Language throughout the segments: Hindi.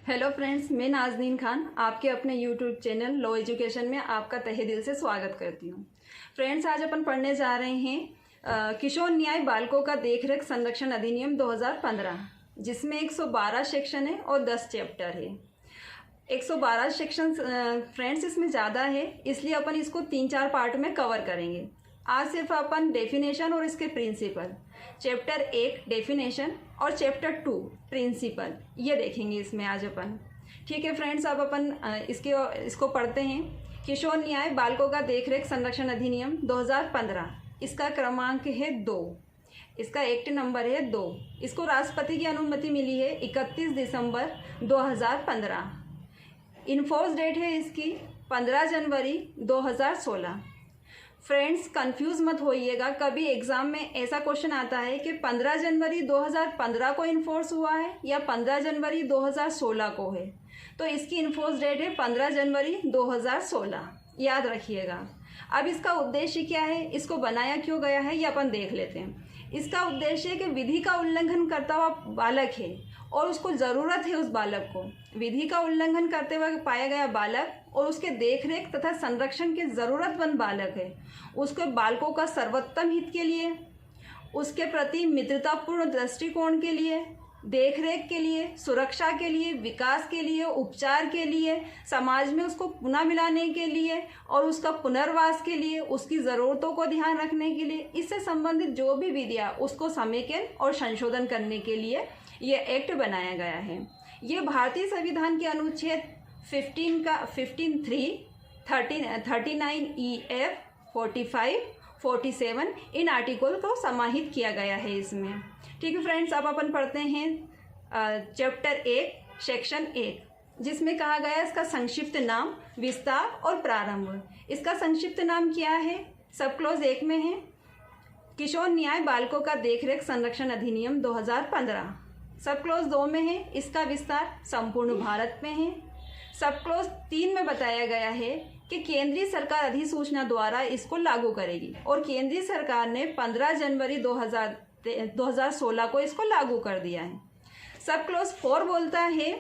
हेलो फ्रेंड्स, मैं नाज़नीन खान आपके अपने यूट्यूब चैनल लो एजुकेशन में आपका तहे दिल से स्वागत करती हूँ। फ्रेंड्स, आज अपन पढ़ने जा रहे हैं किशोर न्याय बालकों का देखरेख संरक्षण अधिनियम 2015, जिसमें 112 सेक्शन है और 10 चैप्टर है। 112 सेक्शन फ्रेंड्स इसमें ज़्यादा है, इसलिए अपन इसको 3-4 पार्ट में कवर करेंगे। आज सिर्फ अपन डेफिनेशन और इसके प्रिंसिपल, चैप्टर 1 डेफिनेशन और चैप्टर 2 प्रिंसिपल, ये देखेंगे इसमें आज अपन। ठीक है फ्रेंड्स, अब अपन इसको पढ़ते हैं। किशोर न्याय बालकों का देखरेख संरक्षण अधिनियम 2015, इसका क्रमांक है 2, इसका एक्ट नंबर है 2। इसको राष्ट्रपति की अनुमति मिली है 31 दिसंबर 2015। इनफोर्स डेट है इसकी 15 जनवरी 2016। फ्रेंड्स, कंफ्यूज मत होइएगा, कभी एग्ज़ाम में ऐसा क्वेश्चन आता है कि 15 जनवरी 2015 को इन्फोर्स हुआ है या 15 जनवरी 2016 को है। तो इसकी इन्फोर्स डेट है 15 जनवरी 2016, याद रखिएगा। अब इसका उद्देश्य क्या है, इसको बनाया क्यों गया है, ये अपन देख लेते हैं। इसका उद्देश्य है कि विधि का उल्लंघन करता हुआ बालक है और उसको ज़रूरत है उस बालक को, विधि का उल्लंघन करते हुए पाया गया बालक और उसके देखरेख तथा संरक्षण के ज़रूरतमंद बालक है, उसके बालकों का सर्वोत्तम हित के लिए, उसके प्रति मित्रतापूर्ण दृष्टिकोण के लिए, देखरेख के लिए, सुरक्षा के लिए, विकास के लिए, उपचार के लिए, समाज में उसको पुनः मिलाने के लिए और उसका पुनर्वास के लिए, उसकी ज़रूरतों को ध्यान रखने के लिए, इससे संबंधित जो भी विधियाँ उसको समेकन और संशोधन करने के लिए ये एक्ट बनाया गया है। ये भारतीय संविधान के अनुच्छेद 15(3), 39(e)(f), 45, 47 इन आर्टिकल को समाहित किया गया है इसमें। ठीक है फ्रेंड्स, अब अपन पढ़ते हैं चैप्टर 1 सेक्शन 1, जिसमें कहा गया है इसका संक्षिप्त नाम, विस्तार और प्रारंभ। इसका संक्षिप्त नाम क्या है, सब क्लोज 1 में है किशोर न्याय बालकों का देखरेख संरक्षण अधिनियम 2015। सब क्लोज 2 में है इसका विस्तार संपूर्ण भारत में है। सब क्लोज 3 में बताया गया है कि केंद्रीय सरकार अधिसूचना द्वारा इसको लागू करेगी और केंद्रीय सरकार ने 15 जनवरी 2016 को इसको लागू कर दिया है। सब क्लोज 4 बोलता है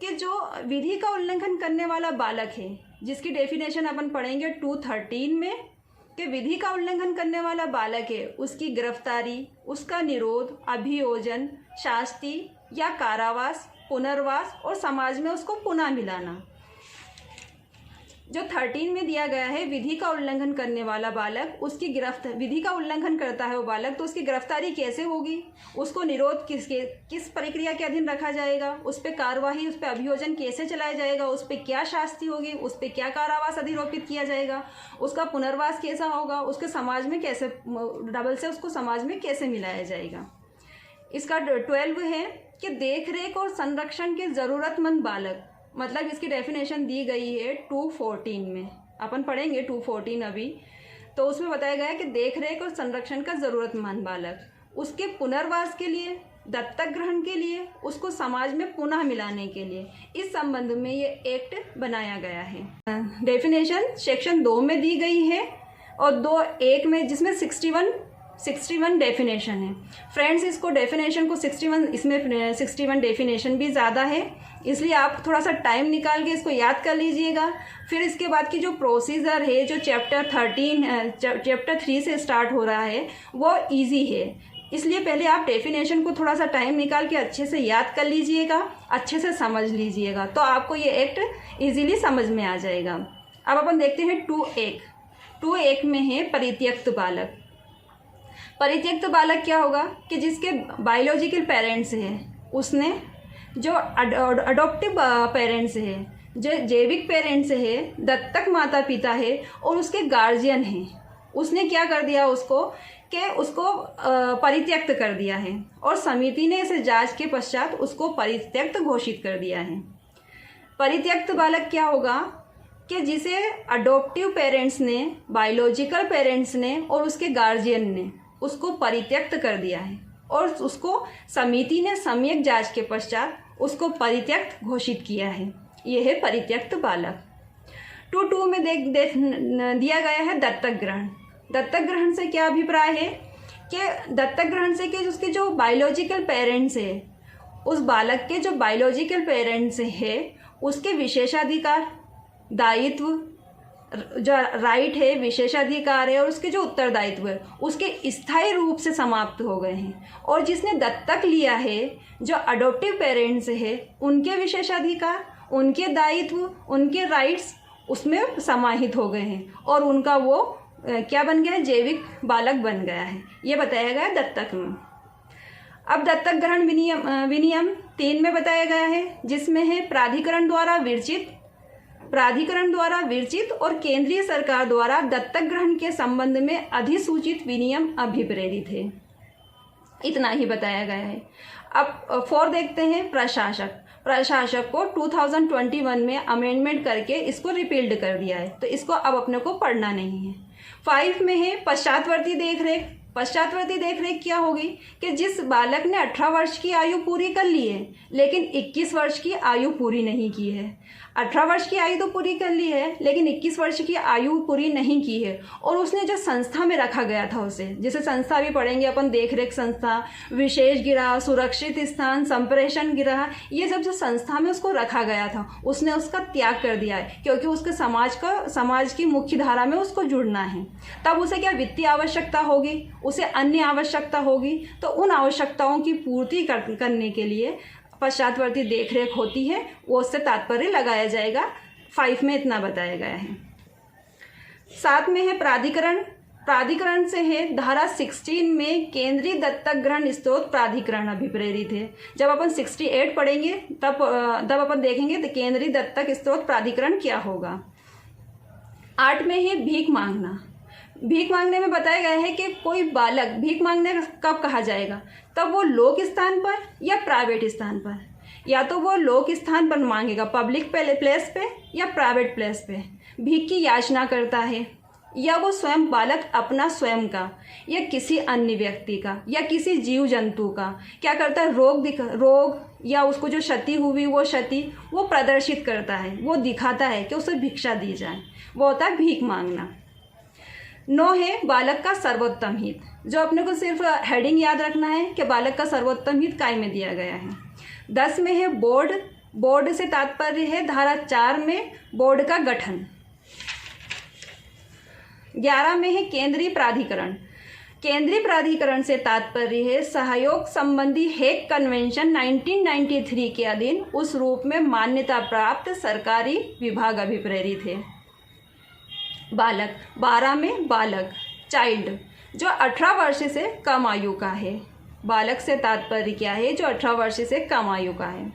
कि जो विधि का उल्लंघन करने वाला बालक है, जिसकी डेफिनेशन अपन पढ़ेंगे 213 में, कि विधि का उल्लंघन करने वाला बालक है, उसकी गिरफ्तारी, उसका निरोध, अभियोजन, शास्ति या कारावास, पुनर्वास और समाज में उसको पुनः मिलाना। जो 13 में दिया गया है, विधि का उल्लंघन करने वाला बालक, उसकी विधि का उल्लंघन करता है वो बालक, तो उसकी गिरफ्तारी कैसे होगी, उसको निरोध किस प्रक्रिया के अधीन रखा जाएगा, उस पर कार्यवाही, उस पर अभियोजन कैसे चलाया जाएगा, उस पर क्या शास्ति होगी, उस पर क्या कारावास अधिरोपित किया जाएगा, उसका पुनर्वास कैसा होगा, उसके समाज में कैसे डबल से उसको समाज में कैसे मिलाया जाएगा। इसका 12 है कि देखरेख और संरक्षण के ज़रूरतमंद बालक, मतलब इसकी डेफिनेशन दी गई है 214 में, अपन पढ़ेंगे 214 अभी। तो उसमें बताया गया है कि देखरेख और संरक्षण का ज़रूरतमंद बालक, उसके पुनर्वास के लिए, दत्तक ग्रहण के लिए, उसको समाज में पुनः मिलाने के लिए, इस संबंध में ये एक्ट बनाया गया है। डेफिनेशन सेक्शन 2 में दी गई है और 2(1) में, जिसमें 61 डेफिनेशन है। फ्रेंड्स, इसको डेफिनेशन को 61, इसमें 61 डेफिनेशन भी ज़्यादा है, इसलिए आप थोड़ा सा टाइम निकाल के इसको याद कर लीजिएगा। फिर इसके बाद की जो प्रोसीजर है, जो चैप्टर 3 से स्टार्ट हो रहा है, वो इजी है, इसलिए पहले आप डेफिनेशन को थोड़ा सा टाइम निकाल के अच्छे से याद कर लीजिएगा, अच्छे से समझ लीजिएगा, तो आपको ये एक्ट ईजीली समझ में आ जाएगा। अब अपन देखते हैं 2(1) में है परित्यक्त बालक। परित्यक्त बालक क्या होगा कि जिसके बायोलॉजिकल पेरेंट्स हैं, उसने जो अडॉप्टिव पेरेंट्स है, जो जैविक पेरेंट्स है, दत्तक माता पिता है और उसके गार्जियन हैं, उसने क्या कर दिया उसको कि उसको परित्यक्त कर दिया है और समिति ने इसे जांच के पश्चात उसको परित्यक्त घोषित कर दिया है। परित्यक्त बालक क्या होगा कि जिसे अडॉप्टिव पेरेंट्स ने, बायोलॉजिकल पेरेंट्स ने और उसके गार्जियन ने उसको परित्यक्त कर दिया है और उसको समिति ने सम्यक जांच के पश्चात उसको परित्यक्त घोषित किया है, यह है परित्यक्त बालक। 2(2) में दिया गया है दत्तक ग्रहण। दत्तक ग्रहण से क्या अभिप्राय है कि दत्तक ग्रहण से कि उसके जो बायोलॉजिकल पेरेंट्स है उस बालक के जो बायोलॉजिकल पेरेंट्स है उसके विशेषाधिकार, दायित्व, जो राइट है, विशेषाधिकार है और उसके जो उत्तरदायित्व है उसके स्थायी रूप से समाप्त हो गए हैं। और जिसने दत्तक लिया है, जो अडॉप्टिव पेरेंट्स है, उनके विशेषाधिकार, उनके दायित्व, उनके राइट्स उसमें समाहित हो गए हैं और उनका वो क्या बन गया है, जैविक बालक बन गया है। ये बताया गया दत्तक में। अब दत्तक ग्रहण विनियम 3 में बताया गया है, जिसमें है प्राधिकरण द्वारा विरचित और केंद्रीय सरकार द्वारा दत्तक ग्रहण के संबंध में अधिसूचित विनियम अभिप्रेरित है। इतना ही बताया गया है। अब 4 देखते हैं, प्रशासक को 2021 में अमेंडमेंट करके इसको रिपील्ड कर दिया है, तो इसको अब अपने को पढ़ना नहीं है। 5 में है पश्चातवर्ती देखरेख क्या होगी कि जिस बालक ने 18 वर्ष की आयु पूरी कर ली है लेकिन 21 वर्ष की आयु पूरी नहीं की है, 18 वर्ष की आयु तो पूरी कर ली है लेकिन 21 वर्ष की आयु पूरी नहीं की है, और उसने जो संस्था में रखा गया था उसे, जैसे संस्था भी पढ़ेंगे अपन, देखरेख संस्था, विशेष गृह, सुरक्षित स्थान, संप्रेषण गृह, ये सब जो संस्था में उसको रखा गया था उसने उसका त्याग कर दिया है क्योंकि उसके समाज की मुख्य धारा में उसको जुड़ना है। तब उसे क्या वित्तीय आवश्यकता होगी, उसे अन्य आवश्यकता होगी, तो उन आवश्यकताओं की पूर्ति करने के लिए पश्चातवर्ती देखरेख होती है, वो उससे तात्पर्य लगाया जाएगा। 5 में इतना बताया गया है। 7 में है प्राधिकरण से है धारा 16 में केंद्रीय दत्तक ग्रहण स्त्रोत प्राधिकरण अभिप्रेरित है। जब अपन 68 पढ़ेंगे तब अपन देखेंगे तो केंद्रीय दत्तक स्त्रोत प्राधिकरण क्या होगा। 8 में है भीख मांगने में बताया गया है कि कोई बालक भीख मांगने कब कहा जाएगा, तब वो लोक स्थान पर या प्राइवेट स्थान पर, या तो वो लोक स्थान पर मांगेगा, पब्लिक प्लेस पे या प्राइवेट प्लेस पे भीख की याचना करता है, या वो स्वयं बालक अपना स्वयं का या किसी अन्य व्यक्ति का या किसी जीव जंतु का क्या करता है, रोग या उसको जो क्षति हुई वो क्षति वो प्रदर्शित करता है, वो दिखाता है कि उसे भिक्षा दी जाए, वो होता है भीख मांगना। 9 है बालक का सर्वोत्तम हित, जो अपने को सिर्फ हेडिंग याद रखना है कि बालक का सर्वोत्तम हित काय में दिया गया है। 10 में है बोर्ड से तात्पर्य है धारा 4 में बोर्ड का गठन। 11 में है केंद्रीय प्राधिकरण से तात्पर्य है सहयोग संबंधी हेग कन्वेंशन 1993 के अधीन उस रूप में मान्यता प्राप्त सरकारी विभाग अभिप्रेरित है। बालक 12 में बालक चाइल्ड, जो 18 वर्ष से कम आयु का है। बालक से तात्पर्य क्या है, जो 18 वर्ष से कम आयु का है।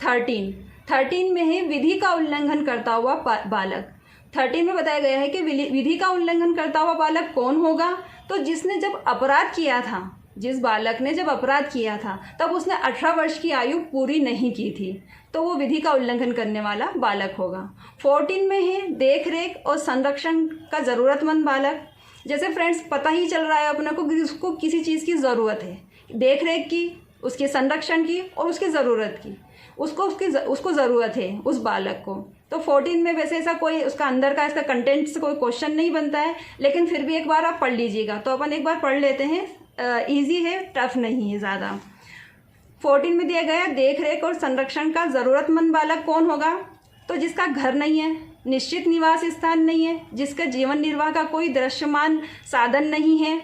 13 में है विधि का उल्लंघन करता हुआ बालक। 13 में बताया गया है कि विधि का उल्लंघन करता हुआ बालक कौन होगा, तो जिसने जब अपराध किया था, जिस बालक ने जब अपराध किया था तब उसने 18 वर्ष की आयु पूरी नहीं की थी, तो वो विधि का उल्लंघन करने वाला बालक होगा। 14 में है देखरेख और संरक्षण का ज़रूरतमंद बालक। जैसे फ्रेंड्स पता ही चल रहा है अपने को कि उसको किसी चीज़ की ज़रूरत है, देखरेख की, उसके संरक्षण की और उसकी ज़रूरत की, उसको ज़रूरत है उस बालक को। तो 14 में वैसे ऐसा कोई उसका अंदर का इसका कंटेंट से कोई क्वेश्चन नहीं बनता है, लेकिन फिर भी एक बार आप पढ़ लीजिएगा। तो अपन एक बार पढ़ लेते हैं, इजी है, टफ नहीं है ज़्यादा। 14 में दिया गया देखरेख और संरक्षण का ज़रूरतमंद बालक कौन होगा, तो जिसका घर नहीं है, निश्चित निवास स्थान नहीं है, जिसका जीवन निर्वाह का कोई दृश्यमान साधन नहीं है,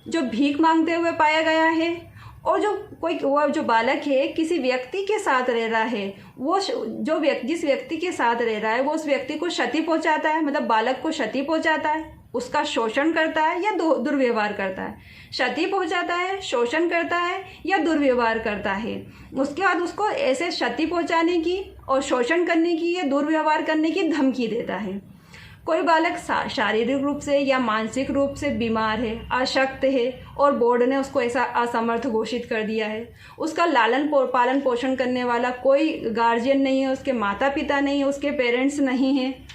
जो भीख मांगते हुए पाया गया है, और वो जो बालक है किसी व्यक्ति के साथ रह रहा है, वो जिस व्यक्ति के साथ रह रहा है वो उस व्यक्ति को क्षति पहुंचाता है, मतलब बालक को क्षति पहुंचाता है, उसका शोषण करता है या दुर्व्यवहार करता है, क्षति पहुंचाता है, शोषण करता है या दुर्व्यवहार करता है। उसके बाद उसको ऐसे क्षति पहुंचाने की और शोषण करने की या दुर्व्यवहार करने की धमकी देता है। कोई बालक शारीरिक रूप से या मानसिक रूप से बीमार है, अशक्त है और बोर्ड ने उसको ऐसा असमर्थ घोषित कर दिया है, उसका पालन पोषण करने वाला कोई गार्जियन नहीं है, उसके माता पिता नहीं है, उसके पेरेंट्स नहीं हैं,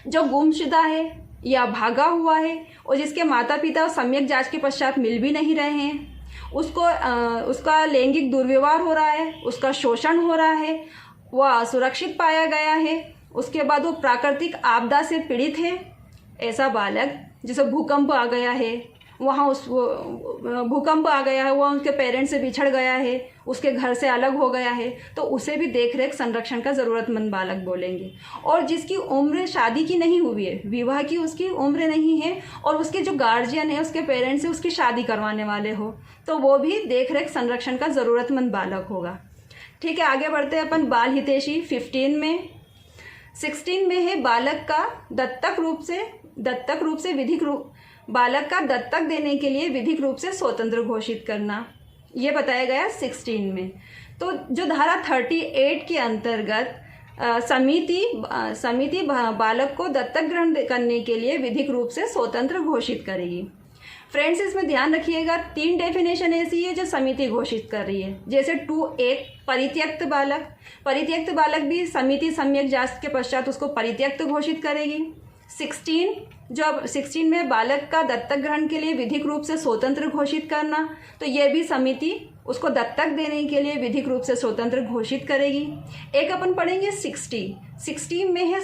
जो गुमशुदा है या भागा हुआ है और जिसके माता पिता सम्यक जांच के पश्चात मिल भी नहीं रहे हैं, उसका लैंगिक दुर्व्यवहार हो रहा है, उसका शोषण हो रहा है, वह असुरक्षित पाया गया है, उसके बाद वो प्राकृतिक आपदा से पीड़ित है, ऐसा बालक जिसे भूकंप आ गया है, वहाँ उस भूकंप आ गया है, वह उसके पेरेंट्स से बिछड़ गया है, उसके घर से अलग हो गया है, तो उसे भी देख रेख संरक्षण का ज़रूरतमंद बालक बोलेंगे। और जिसकी उम्र शादी की नहीं हुई है, विवाह की उसकी उम्र नहीं है, और उसके जो गार्जियन है, उसके पेरेंट्स है, उसकी शादी करवाने वाले हो, तो वो भी देख रेख संरक्षण का ज़रूरतमंद बालक होगा। ठीक है, आगे बढ़ते हैं अपन बाल हितैषी 15 में। 16 में है बालक का दत्तक रूप से विधिक रूप बालक का दत्तक देने के लिए विधिक रूप से स्वतंत्र घोषित करना, ये बताया गया 16 में। तो जो धारा 38 के अंतर्गत समिति बालक को दत्तक ग्रहण करने के लिए विधिक रूप से स्वतंत्र घोषित करेगी। फ्रेंड्स, इसमें ध्यान रखिएगा 3 डेफिनेशन ऐसी है जो समिति घोषित कर रही है। जैसे 2(1) परित्यक्त बालक भी समिति सम्यक जांच के पश्चात उसको परित्यक्त घोषित करेगी। 16 में बालक का दत्तक ग्रहण के लिए विधिक रूप से स्वतंत्र घोषित करना, तो ये भी समिति उसको दत्तक देने के लिए विधिक रूप से स्वतंत्र घोषित करेगी। एक अपन पढ़ेंगे 60 में है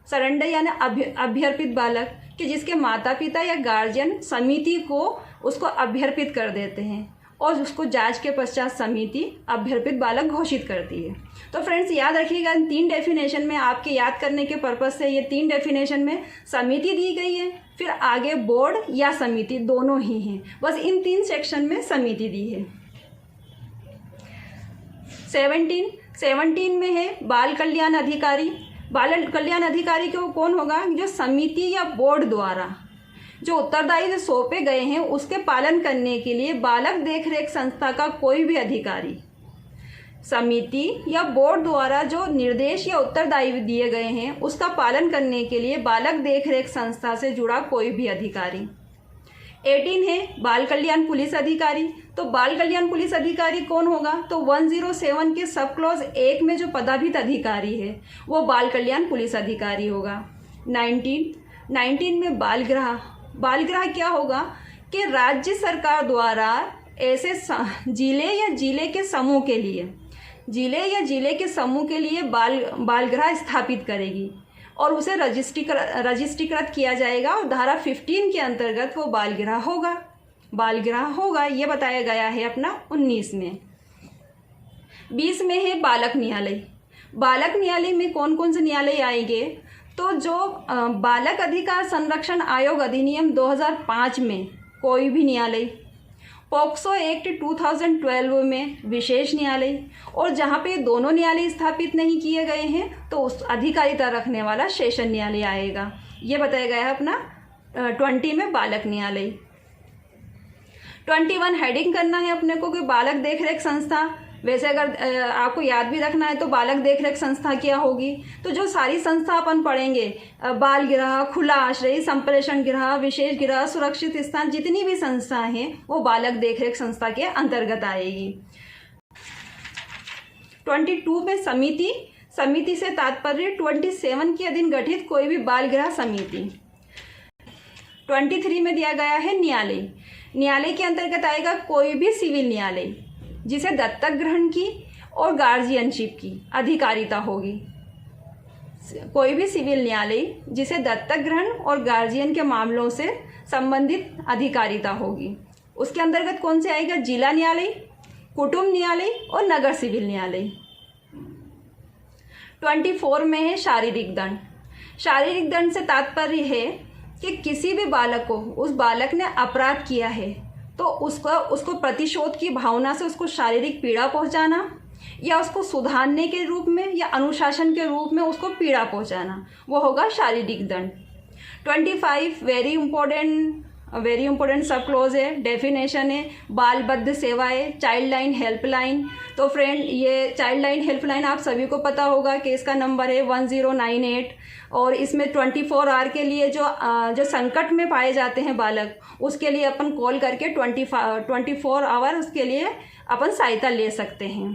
सरेंडर यानी अभ्यर्पित बालक, कि जिसके माता पिता या गार्जियन समिति को उसको अभ्यर्पित कर देते हैं और उसको जांच के पश्चात समिति अभ्यर्पित बालक घोषित करती है। तो फ्रेंड्स, याद रखिएगा इन 3 डेफिनेशन में, आपके याद करने के पर्पज़ से ये 3 डेफिनेशन में समिति दी गई है, फिर आगे बोर्ड या समिति दोनों ही हैं, बस इन 3 सेक्शन में समिति दी है। 17 में है बाल कल्याण अधिकारी। बाल कल्याण अधिकारी को कौन होगा? जो समिति या बोर्ड द्वारा जो उत्तरदायित्व सौंपे गए हैं उसके पालन करने के लिए बालक देखरेख संस्था का कोई भी अधिकारी, समिति या बोर्ड द्वारा जो निर्देश या उत्तरदायित्व दिए गए हैं उसका पालन करने के लिए बालक देखरेख संस्था से जुड़ा कोई भी अधिकारी। 18 है बाल कल्याण पुलिस अधिकारी। तो बाल कल्याण पुलिस अधिकारी कौन होगा? तो 107 के सब क्लॉज 1 में जो पदाभित अधिकारी है वो बाल कल्याण पुलिस अधिकारी होगा। 19 में बाल गृह क्या होगा? कि राज्य सरकार द्वारा ऐसे जिले के समूह के लिए बाल गृह स्थापित करेगी और उसे रजिस्ट्रीकृत किया जाएगा और धारा 15 के अंतर्गत वो बाल गृह होगा, ये बताया गया है अपना 19 में। 20 में है बालक न्यायालय में कौन कौन से न्यायालय आएंगे? तो जो बालक अधिकार संरक्षण आयोग अधिनियम 2005 में कोई भी न्यायालय, पॉक्सो एक्ट 2012 में विशेष न्यायालय, और जहाँ पे दोनों न्यायालय स्थापित नहीं किए गए हैं तो उस अधिकारिता रखने वाला सेशन न्यायालय आएगा, ये बताया गया है अपना 20 में बालक न्यायालय। 21 हेडिंग करना है अपने को कि बालक देखरेख संस्था। वैसे अगर आपको याद भी रखना है तो बालक देखरेख संस्था क्या होगी, तो जो सारी संस्था अपन पढ़ेंगे, बाल गृह, खुला आश्रय, संप्रेषण गृह, विशेष गृह, सुरक्षित स्थान, जितनी भी संस्था हैं वो बालक देखरेख संस्था के अंतर्गत आएगी। 22 में समिति से तात्पर्य 27 के अधीन गठित कोई भी बाल गृह समिति। 23 में दिया गया है न्यायालय के अंतर्गत आएगा कोई भी सिविल न्यायालय जिसे दत्तक ग्रहण की और गार्जियनशिप की अधिकारिता होगी। कोई भी सिविल न्यायालय जिसे दत्तक ग्रहण और गार्जियन के मामलों से संबंधित अधिकारिता होगी, उसके अंतर्गत कौन से आएगा? जिला न्यायालय, कुटुंब न्यायालय और नगर सिविल न्यायालय। 24 में है शारीरिक दंड से तात्पर्य है कि किसी भी बालक को, उस बालक ने अपराध किया है तो उसको प्रतिशोध की भावना से उसको शारीरिक पीड़ा पहुंचाना या उसको सुधारने के रूप में या अनुशासन के रूप में उसको पीड़ा पहुंचाना, वो होगा शारीरिक दंड। 25 वेरी इंपॉर्टेंट सब क्लोज है, डेफिनेशन है बाल बद्ध सेवाएं, चाइल्ड लाइन हेल्पलाइन। तो फ्रेंड, ये चाइल्ड लाइन हेल्पलाइन आप सभी को पता होगा कि इसका नंबर है 1098 और इसमें 24 आवर के लिए जो संकट में पाए जाते हैं बालक, उसके लिए अपन कॉल करके 24 आवर उसके लिए अपन सहायता ले सकते हैं।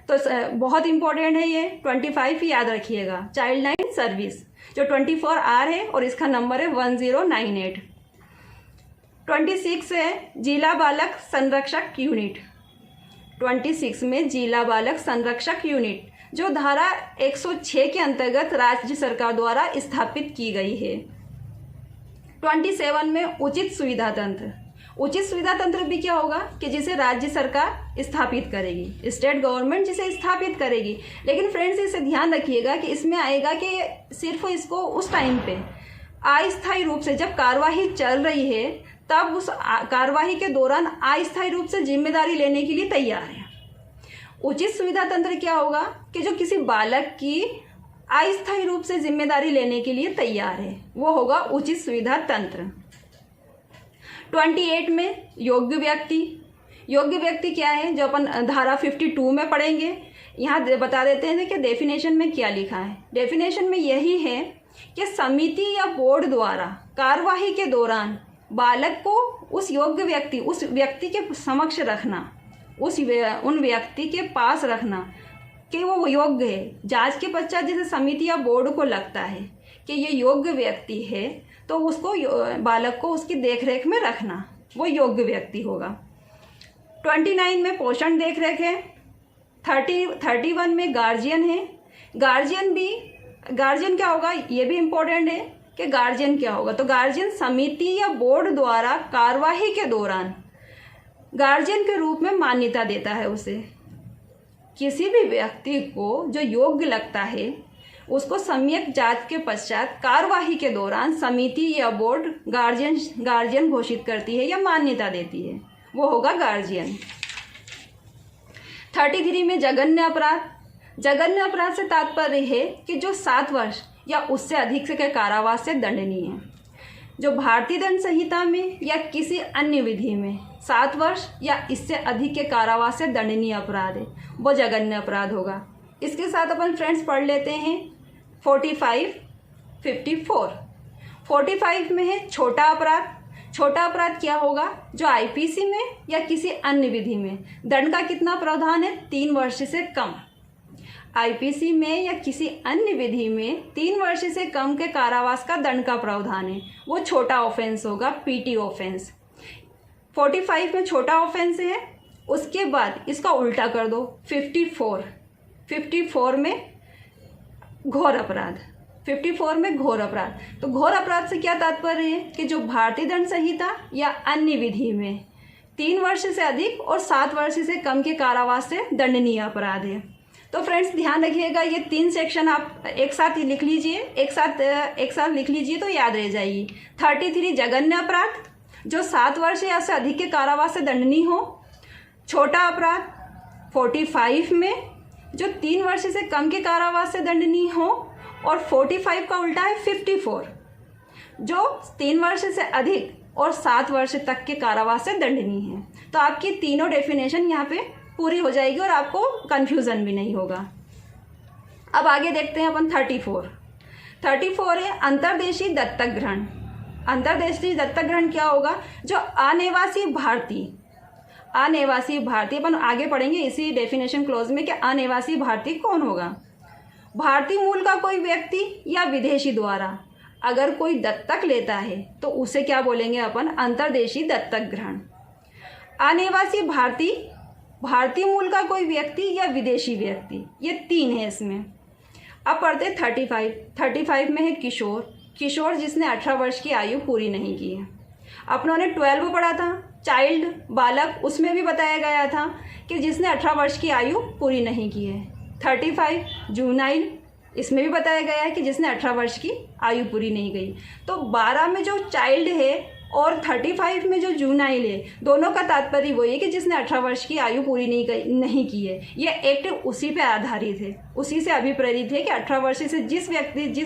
तो बहुत इंपॉर्टेंट है ये 25, याद रखिएगा। चाइल्ड लाइन सर्विस जो 24 आवर है और इसका नंबर है 1098। 26 है जिला बालक संरक्षक यूनिट। 26 में जिला बालक संरक्षक यूनिट जो धारा 106 के अंतर्गत राज्य सरकार द्वारा स्थापित की गई है। 27 में उचित सुविधा तंत्र। उचित सुविधा तंत्र भी क्या होगा कि जिसे राज्य सरकार स्थापित करेगी, स्टेट गवर्नमेंट जिसे स्थापित करेगी। लेकिन फ्रेंड्स इसे ध्यान रखिएगा कि इसमें आएगा कि सिर्फ इसको उस टाइम पे अस्थायी रूप से, जब कार्यवाही चल रही है तब उस कार्यवाही के दौरान अस्थायी रूप से जिम्मेदारी लेने के लिए तैयार है। उचित सुविधा तंत्र क्या होगा कि जो किसी बालक की अस्थायी रूप से जिम्मेदारी लेने के लिए तैयार है, वो होगा उचित सुविधा तंत्र। 28 में योग्य व्यक्ति। योग्य व्यक्ति क्या है, जो अपन धारा 52 में पढ़ेंगे। यहाँ बता देते हैं कि डेफिनेशन में क्या लिखा है। डेफिनेशन में यही है कि समिति या बोर्ड द्वारा कार्यवाही के दौरान बालक को उस योग्य व्यक्ति, उस व्यक्ति के समक्ष रखना, उन व्यक्ति के पास रखना कि वो योग्य है। जांच के पश्चात जैसे समिति या बोर्ड को लगता है कि ये योग्य व्यक्ति है, तो उसको, बालक को उसकी देखरेख में रखना, वो योग्य व्यक्ति होगा। 29 में पोषण देखरेख है। 31 में गार्जियन है। गार्जियन क्या होगा, ये भी इम्पोर्टेंट है कि गार्जियन क्या होगा। तो गार्जियन समिति या बोर्ड द्वारा कार्यवाही के दौरान गार्जियन के रूप में मान्यता देता है उसे। किसी भी व्यक्ति को जो योग्य लगता है उसको सम्यक जांच के पश्चात कार्यवाही के दौरान समिति या बोर्ड गार्जियन घोषित करती है या मान्यता देती है, वो होगा गार्जियन। 33 में जघन्य अपराध। जघन्य अपराध से तात्पर्य है कि जो 7 वर्ष या उससे अधिक के कारावास से दंडनीय है। जो भारतीय दंड संहिता में या किसी अन्य विधि में 7 वर्ष या इससे अधिक के कारावास से दंडनीय अपराध है, वो जघन्य अपराध होगा। इसके साथ अपन फ्रेंड्स पढ़ लेते हैं 45, 54। 45 में है छोटा अपराध। छोटा अपराध क्या होगा, जो आईपीसी में या किसी अन्य विधि में दंड का कितना प्रावधान है, 3 वर्ष से कम। आईपीसी में या किसी अन्य विधि में 3 वर्ष से कम के कारावास का दंड का प्रावधान है, वो छोटा ऑफेंस होगा, पीटी ऑफेंस। 45 में छोटा ऑफेंस है। उसके बाद इसका उल्टा कर दो, 54 में घोर अपराध। 54 में घोर अपराध। तो घोर अपराध से क्या तात्पर्य है कि जो भारतीय दंड संहिता या अन्य विधि में 3 वर्ष से अधिक और 7 वर्ष से कम के कारावास से दंडनीय अपराध है। तो फ्रेंड्स ध्यान रखिएगा, ये 3 सेक्शन आप एक साथ ही लिख लीजिए, एक साथ लिख लीजिए तो याद रह जाएगी। 33 जघन्य अपराध, जो 7 वर्ष या से अधिक के कारावास से दंडनीय हो। छोटा अपराध 45 में, जो 3 वर्ष से कम के कारावास से दंडनीय हो। और 45 का उल्टा है 54, जो 3 वर्ष से अधिक और 7 वर्ष तक के कारावास से दंडनीय है। तो आपकी तीनों डेफिनेशन यहाँ पे पूरी हो जाएगी और आपको कन्फ्यूज़न भी नहीं होगा। अब आगे देखते हैं अपन 34 है अंतर्देशीय दत्तक ग्रहण। अंतर्देशीय दत्तक ग्रहण क्या होगा, जो अनिवासी भारतीय अपन आगे पढ़ेंगे इसी डेफिनेशन क्लोज में कि अनिवासी भारतीय कौन होगा। भारतीय मूल का कोई व्यक्ति या विदेशी द्वारा अगर कोई दत्तक लेता है तो उसे क्या बोलेंगे अपन, अंतर्देशीय दत्तक ग्रहण। अनिवासी भारतीय मूल का कोई व्यक्ति या विदेशी व्यक्ति, ये 3 है इसमें। अब पढ़ते 35 में है किशोर जिसने 18 वर्ष की आयु पूरी नहीं की है। अपनों ने 12 पढ़ा था, चाइल्ड बालक, उसमें भी बताया गया था कि जिसने 18 वर्ष की आयु पूरी नहीं की है। 35 जूनाइल, इसमें भी बताया गया है कि जिसने 18 वर्ष की आयु पूरी नहीं गई। तो 12 में जो चाइल्ड है और 35 में जो जूनाइल है, दोनों का तात्पर्य वही है कि जिसने 18 वर्ष की आयु पूरी नहीं की है। ये एक्ट उसी पे आधारित है, उसी से अभिप्रेरित है कि 18 वर्ष से जिस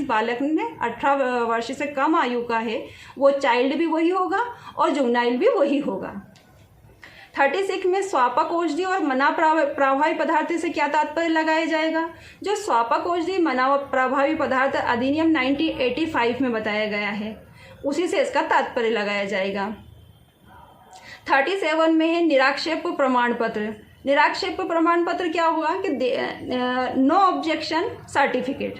बालक ने 18 वर्ष से कम आयु का है, वो चाइल्ड भी वही होगा और जूनाइल भी वही होगा। 36 में स्वापक औषधि और मना प्रभावी पदार्थ से क्या तात्पर्य लगाया जाएगा। जो स्वापक औषधि मना प्रभावी पदार्थ अधिनियम 1985 में बताया गया है, उसी से इसका तात्पर्य लगाया जाएगा। 37 में है निराक्षेप प्रमाण पत्र। निराक्षेप प्रमाण पत्र क्या होगा कि नो ऑब्जेक्शन सर्टिफिकेट।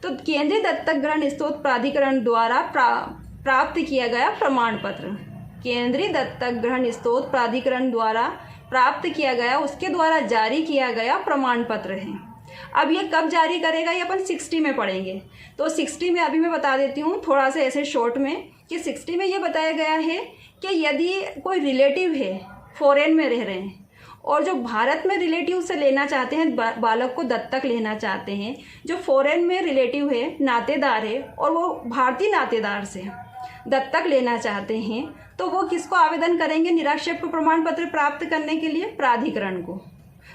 तो केंद्रीय दत्तक ग्रहण स्रोत प्राधिकरण द्वारा प्राप्त किया गया प्रमाण पत्र, केंद्रीय दत्तक ग्रहण स्रोत प्राधिकरण द्वारा प्राप्त किया गया, उसके द्वारा जारी किया गया प्रमाण पत्र है। अब ये कब जारी करेगा, ये अपन 60 में पढ़ेंगे। तो 60 में अभी मैं बता देती हूँ थोड़ा सा ऐसे शॉर्ट में कि 60 में ये बताया गया है कि यदि कोई रिलेटिव है, फॉरेन में रह रहे हैं और जो भारत में रिलेटिव से लेना चाहते हैं, बालक को दत्तक लेना चाहते हैं, जो फॉरेन में रिलेटिव है, नातेदार है और वो भारतीय नातेदार से दत्तक लेना चाहते हैं, तो वो किसको आवेदन करेंगे निराक्षेप प्रमाण पत्र प्राप्त करने के लिए? प्राधिकरण को।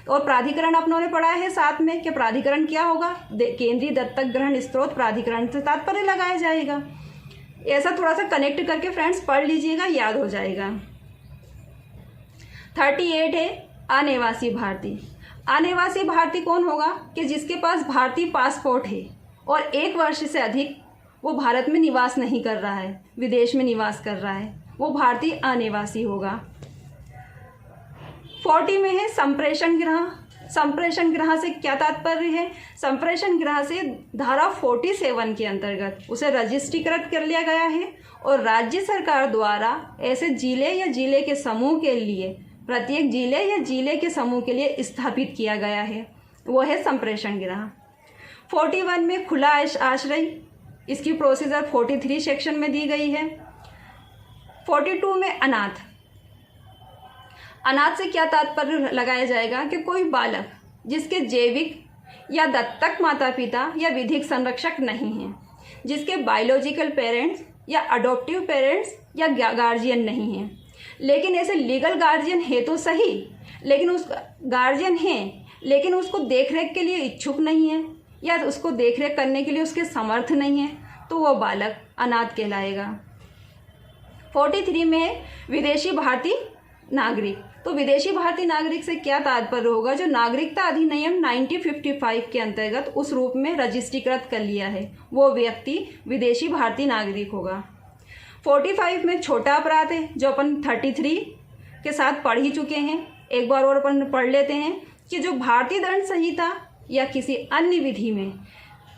और प्राधिकरण अपनों ने पढ़ा है साथ में कि प्राधिकरण क्या होगा? केंद्रीय दत्तक ग्रहण स्त्रोत प्राधिकरण से तात्पर्य लगाया जाएगा। ऐसा थोड़ा सा कनेक्ट करके फ्रेंड्स पढ़ लीजिएगा, याद हो जाएगा। 38 है अनिवासी भारतीय। अनिवासी भारतीय कौन होगा? कि जिसके पास भारतीय पासपोर्ट है और 1 वर्ष से अधिक वो भारत में निवास नहीं कर रहा है, विदेश में निवास कर रहा है, वो भारतीय अनिवासी होगा। 40 में है संप्रेषण गृह। संप्रेषण गृह से क्या तात्पर्य है? संप्रेषण गृह से धारा 47 के अंतर्गत उसे रजिस्ट्रीकृत कर लिया गया है और राज्य सरकार द्वारा ऐसे जिले या जिले के समूह के लिए, प्रत्येक जिले या जिले के समूह के लिए स्थापित किया गया है, वो है संप्रेषण गृह। 41 में खुला आश्रय, इसकी प्रोसीजर 43 सेक्शन में दी गई है। 42 में अनाथ। अनाथ से क्या तात्पर्य लगाया जाएगा? कि कोई बालक जिसके जैविक या दत्तक माता पिता या विधिक संरक्षक नहीं हैं, जिसके बायोलॉजिकल पेरेंट्स या अडॉप्टिव पेरेंट्स या गार्जियन नहीं हैं, लेकिन ऐसे लीगल गार्जियन है तो सही, लेकिन उस गार्जियन हैं लेकिन उसको देखरेख के लिए इच्छुक नहीं है या उसको देखरेख करने के लिए उसके समर्थ नहीं है, तो वो बालक अनाथ कहलाएगा। 43 में विदेशी भारतीय नागरिक। तो विदेशी भारतीय नागरिक से क्या तात्पर्य होगा? जो नागरिकता अधिनियम 1955 के अंतर्गत उस रूप में रजिस्ट्रीकृत कर लिया है, वो व्यक्ति विदेशी भारतीय नागरिक होगा। 45 में छोटा अपराध है, जो अपन 33 के साथ पढ़ ही चुके हैं। एक बार और अपन पढ़ लेते हैं कि जो भारतीय दंड संहिता या किसी अन्य विधि में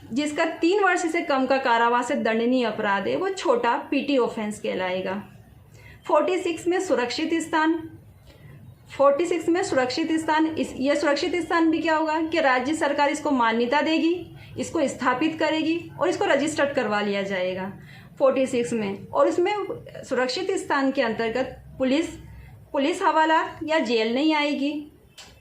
जिसका 3 वर्ष से कम का कारावास से दंडनीय अपराध है, वो छोटा पीटी ऑफेंस कहलाएगा। 46 में सुरक्षित स्थान। 46 में सुरक्षित स्थान, ये सुरक्षित स्थान भी क्या होगा? कि राज्य सरकार इसको मान्यता देगी, इसको स्थापित करेगी और इसको रजिस्टर्ड करवा लिया जाएगा 46 में। और इसमें सुरक्षित स्थान के अंतर्गत पुलिस हवालात या जेल नहीं आएगी,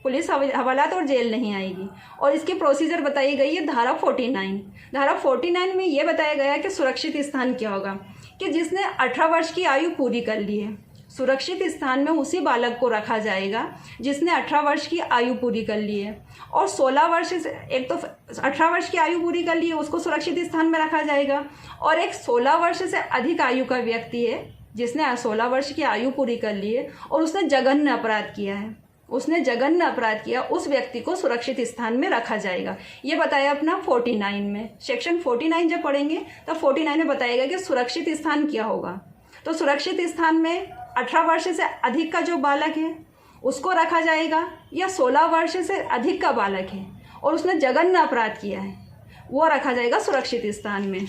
पुलिस हवालात और जेल नहीं आएगी। और इसकी प्रोसीजर बताई गई है धारा 49। धारा 49 में ये बताया गया कि सुरक्षित स्थान क्या होगा? कि जिसने 18 वर्ष की आयु पूरी कर ली है, सुरक्षित स्थान में उसी बालक को रखा जाएगा जिसने 18 वर्ष की आयु पूरी कर ली है। और 16 वर्ष से, एक तो 18 वर्ष की आयु पूरी कर ली है उसको सुरक्षित स्थान में रखा जाएगा, और एक 16 वर्ष से अधिक आयु का व्यक्ति है जिसने 16 वर्ष की आयु पूरी कर ली है और उसने जघन्य अपराध किया है, उसने जघन्य अपराध किया, उस व्यक्ति को सुरक्षित स्थान में रखा जाएगा। ये बताया अपना 49 में। सेक्शन 49 जब पढ़ेंगे तब 49 में बताएगा कि सुरक्षित स्थान क्या होगा। तो सुरक्षित स्थान में 18 वर्ष से अधिक का जो बालक है उसको रखा जाएगा, या 16 वर्ष से अधिक का बालक है और उसने जघन्य अपराध किया है, वो रखा जाएगा सुरक्षित स्थान में।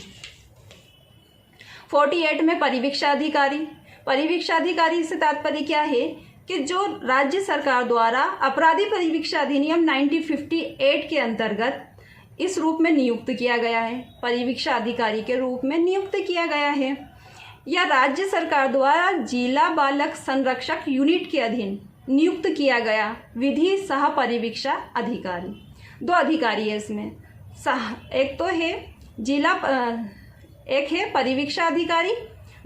48 में परिवीक्षा अधिकारी। परिवीक्षा अधिकारी से तात्पर्य क्या है? कि जो राज्य सरकार द्वारा अपराधी परिवीक्षा अधिनियम 1958 के अंतर्गत इस रूप में नियुक्त किया गया है, परिवीक्षा अधिकारी के रूप में नियुक्त किया गया है, या राज्य सरकार द्वारा जिला बालक संरक्षक यूनिट के अधीन नियुक्त किया गया विधि सह परिवीक्षा अधिकारी। 2 अधिकारी है इसमें, एक तो है एक है परिवीक्षा अधिकारी,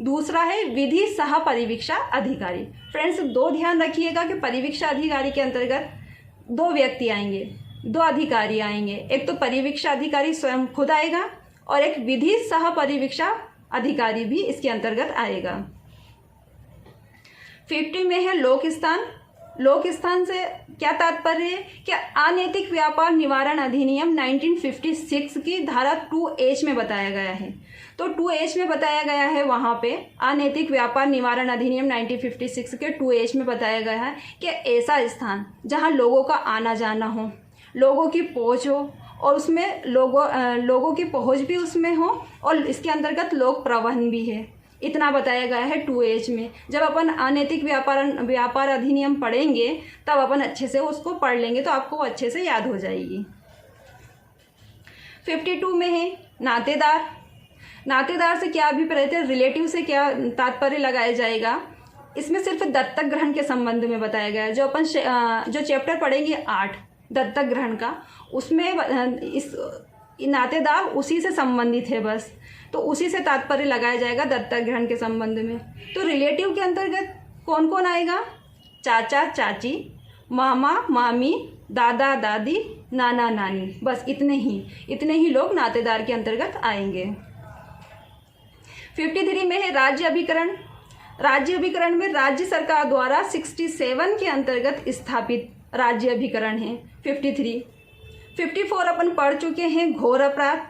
दूसरा है विधि सह परिवीक्षा अधिकारी। फ्रेंड्स 2 ध्यान रखिएगा कि परिवीक्षा अधिकारी के अंतर्गत 2 व्यक्ति आएंगे, 2 अधिकारी आएंगे, एक तो परिवीक्षा अधिकारी स्वयं खुद आएगा और एक विधि सह परिवीक्षा अधिकारी भी इसके अंतर्गत आएगा। 50 में है लोक स्थान। लोक स्थान से क्या तात्पर्य है? कि अनैतिक व्यापार निवारण अधिनियम 1956 की धारा 2H में बताया गया है। तो 2H में बताया गया है, वहाँ पे अनैतिक व्यापार निवारण अधिनियम 1956 के 2H में बताया गया है कि ऐसा स्थान जहाँ लोगों का आना जाना हो, लोगों की पहुँच हो और उसमें लोगों की पहुँच भी उसमें हो और इसके अंतर्गत लोक प्रवाहन भी है, इतना बताया गया है 2H में। जब अपन अनैतिक व्यापार अधिनियम पढ़ेंगे तब अपन अच्छे से उसको पढ़ लेंगे तो आपको अच्छे से याद हो जाएगी। 52 में है नातेदार। नातेदार से क्या अभिप्राय थे, रिलेटिव से क्या तात्पर्य लगाया जाएगा। इसमें सिर्फ दत्तक ग्रहण के संबंध में बताया गया है। जो अपन जो चैप्टर पढ़ेंगे 8 दत्तक ग्रहण का, उसमें इस नातेदार उसी से संबंधित है बस, तो उसी से तात्पर्य लगाया जाएगा दत्तक ग्रहण के संबंध में। तो रिलेटिव के अंतर्गत कौन कौन आएगा, चाचा चाची, मामा मामी, दादा दादी, नाना नानी, बस इतने ही लोग नातेदार के अंतर्गत आएंगे। 53 में है राज्य अभिकरण। राज्य अभिकरण में राज्य सरकार द्वारा 67 के अंतर्गत स्थापित राज्य अभिकरण है 53। 54 अपन पढ़ चुके हैं घोर अपराध।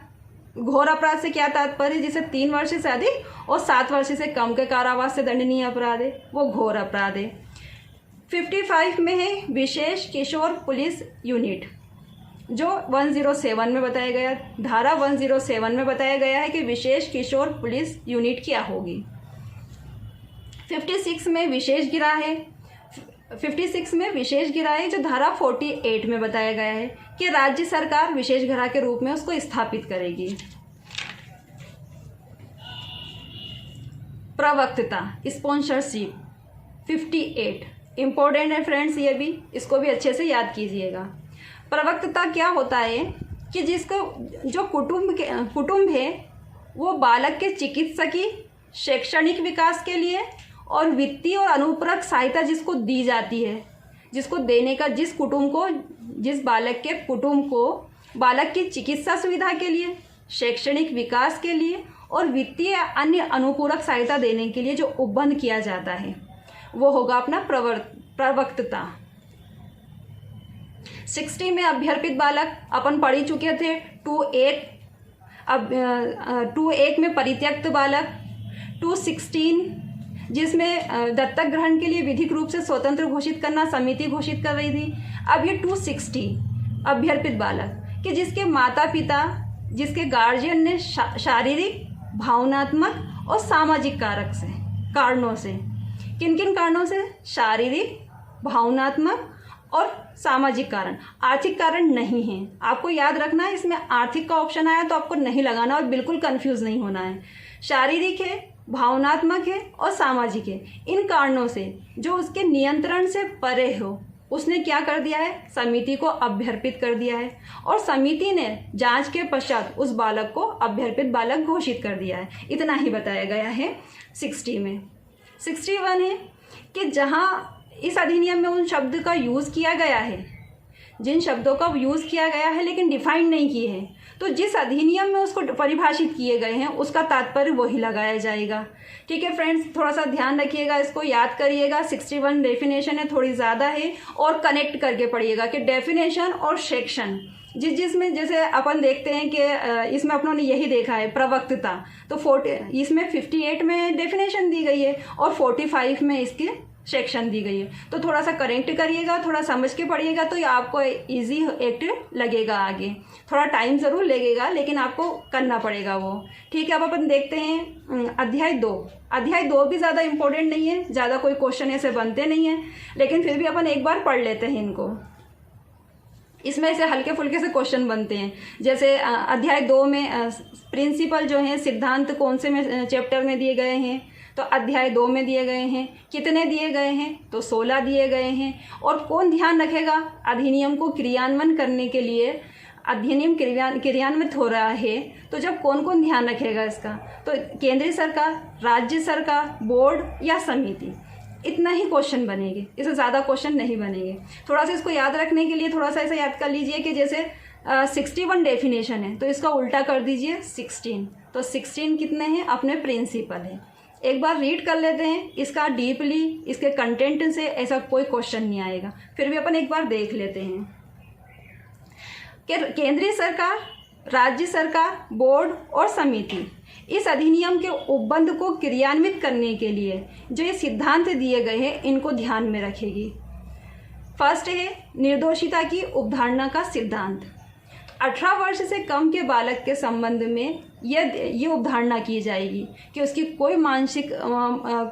घोर अपराध से क्या तात्पर्य, जिसे 3 वर्ष से अधिक और 7 वर्ष से कम के कारावास से दंडनीय अपराध है, वो घोर अपराध है। 55 में है विशेष किशोर पुलिस यूनिट, जो 107 में बताया गया, धारा 107 में बताया गया है कि विशेष किशोर पुलिस यूनिट क्या होगी। 56 में विशेष गिरा है। 56 में विशेष गिरा है जो धारा 48 में बताया गया है कि राज्य सरकार विशेष गिरा के रूप में उसको स्थापित करेगी। प्रवक्ता स्पॉन्सरशिप 58 इम्पोर्टेंट है फ्रेंड्स, ये भी, इसको भी अच्छे से याद कीजिएगा। प्रवक्ता क्या होता है कि जिसको जो कुटुंब है वो बालक के चिकित्सकीय शैक्षणिक विकास के लिए और वित्तीय और अनुपूरक सहायता जिसको दी जाती है, जिसको देने का जिस बालक के कुटुंब को बालक की चिकित्सा सुविधा के लिए, शैक्षणिक विकास के लिए और वित्तीय अन्य अनुपूरक सहायता देने के लिए जो उपबंध किया जाता है वो होगा अपना प्रवक्ता। 60 में अभ्यर्पित बालक अपन पढ़ ही चुके थे। 2(1) में परित्यक्त बालक। 216 जिसमें दत्तक ग्रहण के लिए विधिक रूप से स्वतंत्र घोषित करना समिति घोषित कर रही थी। अब ये 260 अभ्यर्पित बालक कि जिसके माता पिता, जिसके गार्जियन ने शारीरिक, भावनात्मक और सामाजिक कारणों से किन किन कारणों से, शारीरिक, भावनात्मक और सामाजिक कारण, आर्थिक कारण नहीं है। आपको याद रखना है, इसमें आर्थिक का ऑप्शन आया तो आपको नहीं लगाना और बिल्कुल कंफ्यूज नहीं होना है। शारीरिक है, भावनात्मक है और सामाजिक है, इन कारणों से जो उसके नियंत्रण से परे हो उसने क्या कर दिया है, समिति को अभ्यर्पित कर दिया है और समिति ने जांच के पश्चात उस बालक को अभ्यर्पित बालक घोषित कर दिया है। इतना ही बताया गया है 60 में। 61 है कि जहां इस अधिनियम में उन शब्द का यूज़ किया गया है, जिन शब्दों का यूज़ किया गया है लेकिन डिफाइन नहीं किए हैं, तो जिस अधिनियम में उसको परिभाषित किए गए हैं उसका तात्पर्य वही लगाया जाएगा। ठीक है फ्रेंड्स, थोड़ा सा ध्यान रखिएगा, इसको याद करिएगा। 61 डेफिनेशन है, थोड़ी ज़्यादा है, और कनेक्ट करके पढ़िएगा कि डेफिनेशन और सेक्शन जिसमें जैसे अपन देखते हैं कि इसमें अपनों ने यही देखा है प्रवक्ता, तो इसमें 58 में डेफिनेशन दी गई है और 45 में इसकी सेक्शन दी गई है। तो थोड़ा सा करेक्ट करिएगा, थोड़ा समझ के पढ़िएगा तो ये आपको इजी एक्ट लगेगा। आगे थोड़ा टाइम ज़रूर लगेगा लेकिन आपको करना पड़ेगा वो। ठीक है, अब अपन देखते हैं अध्याय 2। अध्याय 2 भी ज़्यादा इम्पोर्टेंट नहीं है, ज़्यादा कोई क्वेश्चन ऐसे बनते नहीं हैं, लेकिन फिर भी अपन एक बार पढ़ लेते हैं इनको। इसमें से हल्के फुल्के से क्वेश्चन बनते हैं। जैसे अध्याय 2 में प्रिंसिपल जो हैं, सिद्धांत कौन से में चैप्टर में दिए गए हैं, तो अध्याय 2 में दिए गए हैं। कितने दिए गए हैं, तो 16 दिए गए हैं। और कौन ध्यान रखेगा, अधिनियम को क्रियान्वयन करने के लिए अधिनियम क्रियान्वित हो रहा है तो जब कौन कौन ध्यान रखेगा इसका, तो केंद्रीय सरकार, राज्य सरकार, बोर्ड या समिति। इतना ही क्वेश्चन बनेंगे, इससे ज़्यादा क्वेश्चन नहीं बनेंगे। थोड़ा सा इसको याद रखने के लिए थोड़ा सा ऐसा याद कर लीजिए कि जैसे 61 डेफिनेशन है तो इसका उल्टा कर दीजिए 16। तो 16 कितने हैं, अपने प्रिंसिपल है। एक बार रीड कर लेते हैं इसका डीपली, इसके कंटेंट से ऐसा कोई क्वेश्चन नहीं आएगा, फिर भी अपन एक बार देख लेते हैं कि केंद्रीय सरकार, राज्य सरकार, बोर्ड और समिति इस अधिनियम के उपबंध को क्रियान्वित करने के लिए जो ये सिद्धांत दिए गए हैं इनको ध्यान में रखेगी। फर्स्ट है निर्दोषिता की उपधारणा का सिद्धांत। 18 वर्ष से कम के बालक के संबंध में ये उपधारणा की जाएगी कि उसकी कोई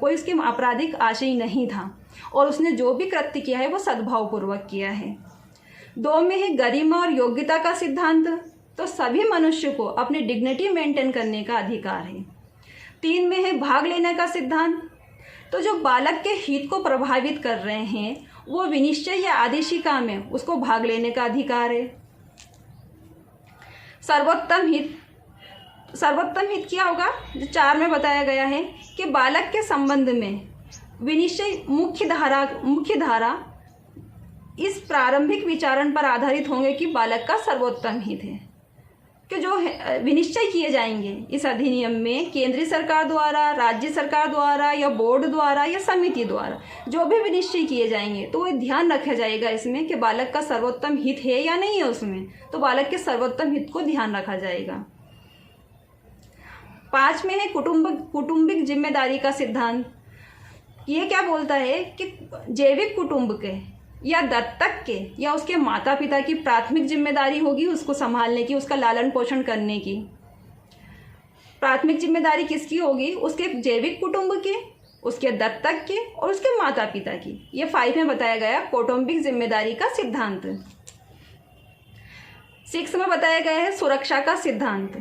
उसकी आपराधिक आशय नहीं था और उसने जो भी कृत्य किया है वो सद्भावपूर्वक किया है। 2 में है गरिमा और योग्यता का सिद्धांत। तो सभी मनुष्य को अपनी डिग्निटी मेंटेन करने का अधिकार है। 3 में है भाग लेने का सिद्धांत। तो जो बालक के हित को प्रभावित कर रहे हैं वो विनिश्चय या आदेशिका में उसको भाग लेने का अधिकार है। सर्वोत्तम हित क्या होगा? जो 4 में बताया गया है कि बालक के संबंध में विनिश्चय मुख्य धारा इस प्रारंभिक विचारण पर आधारित होंगे कि बालक का सर्वोत्तम हित है, कि जो विनिश्चय किए जाएंगे इस अधिनियम में केंद्रीय सरकार द्वारा, राज्य सरकार द्वारा या बोर्ड द्वारा या समिति द्वारा जो भी विनिश्चय किए जाएंगे तो वो ध्यान रखा जाएगा इसमें कि बालक का सर्वोत्तम हित है या नहीं है उसमें, तो बालक के सर्वोत्तम हित को ध्यान रखा जाएगा। 5 में है कुटुंबिक जिम्मेदारी का सिद्धांत। ये क्या बोलता है कि जैविक कुटुंब के या दत्तक के या उसके माता पिता की प्राथमिक जिम्मेदारी होगी उसको संभालने की, उसका लालन पोषण करने की। प्राथमिक जिम्मेदारी किसकी होगी? उसके जैविक कुटुंब की, उसके दत्तक के और उसके माता पिता की। ये 5 में बताया गया कौटुंबिक जिम्मेदारी का सिद्धांत। 6 में बताया गया है सुरक्षा का सिद्धांत।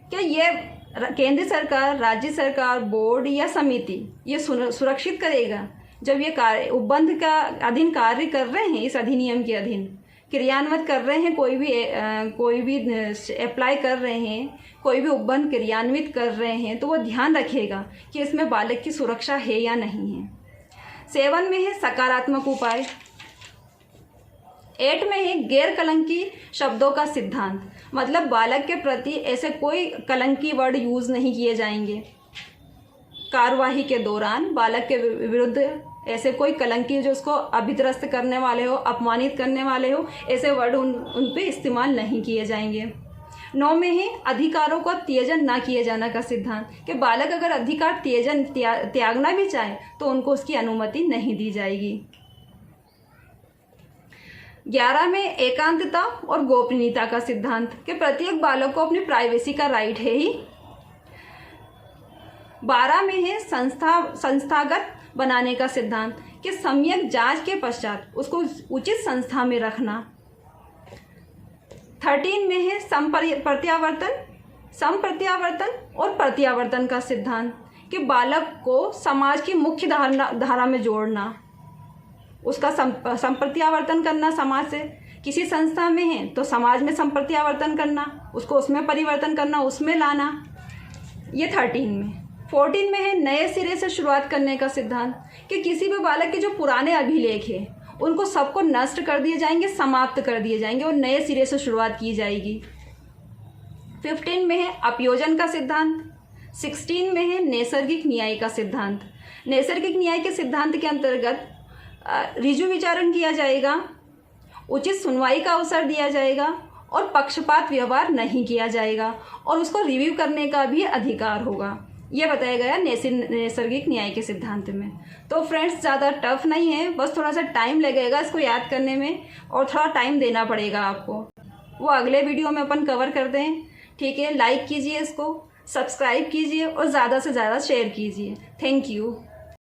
क्या ये केंद्र सरकार, राज्य सरकार, बोर्ड या समिति ये सुरक्षित करेगा जब ये उपबंध का अधीन कार्य कर रहे हैं, इस अधिनियम के अधीन क्रियान्वित कर रहे हैं, कोई भी अप्लाई कर रहे हैं, कोई भी उपबंध क्रियान्वित कर रहे हैं, तो वो ध्यान रखेगा कि इसमें बालक की सुरक्षा है या नहीं है। 7 में है सकारात्मक उपाय। 8 में है गैर कलंकी शब्दों का सिद्धांत, मतलब बालक के प्रति ऐसे कोई कलंकी वर्ड यूज नहीं किए जाएंगे। कार्यवाही के दौरान बालक के विरुद्ध ऐसे कोई कलंकी जो उसको अभित्रस्त करने वाले हो, अपमानित करने वाले हो, ऐसे वर्ड उन पे इस्तेमाल नहीं किए जाएंगे। 9 में है अधिकारों का त्यजन ना किए जाना का सिद्धांत, कि बालक अगर अधिकार त्यागना भी चाहे तो उनको उसकी अनुमति नहीं दी जाएगी। 11 में एकांतता और गोपनीयता का सिद्धांत, कि प्रत्येक बालक को अपनी प्राइवेसी का राइट है ही। 12 में है संस्थागत बनाने का सिद्धांत, कि सम्यक जांच के पश्चात उसको उचित संस्था में रखना। 13 में है समप्रत्यावर्तन और प्रत्यावर्तन का सिद्धांत, कि बालक को समाज की मुख्य धारा में जोड़ना, उसका संप्रत्यावर्तन करना समाज से। किसी संस्था में है तो समाज में संप्रत्यावर्तन करना, उसको उसमें परिवर्तन करना, उसमें लाना। ये 13 में। 14 में है नए सिरे से शुरुआत करने का सिद्धांत, कि किसी भी बालक के जो पुराने अभिलेख हैं उनको सबको नष्ट कर दिए जाएंगे, समाप्त कर दिए जाएंगे और नए सिरे से शुरुआत की जाएगी। 15 में है अपयोजन का सिद्धांत। 16 में है नैसर्गिक न्याय का सिद्धांत। नैसर्गिक न्याय के सिद्धांत के अंतर्गत रिजु विचारण किया जाएगा, उचित सुनवाई का अवसर दिया जाएगा और पक्षपात व्यवहार नहीं किया जाएगा और उसको रिव्यू करने का भी अधिकार होगा। ये बताया गया नैसर्गिक न्याय के सिद्धांत में। तो फ्रेंड्स ज़्यादा टफ नहीं है, बस थोड़ा सा टाइम लगेगा इसको याद करने में और थोड़ा टाइम देना पड़ेगा आपको। वो अगले वीडियो में अपन कवर करते हैं। ठीक है, लाइक कीजिए इसको, सब्सक्राइब कीजिए और ज़्यादा से ज़्यादा शेयर कीजिए। Thank you.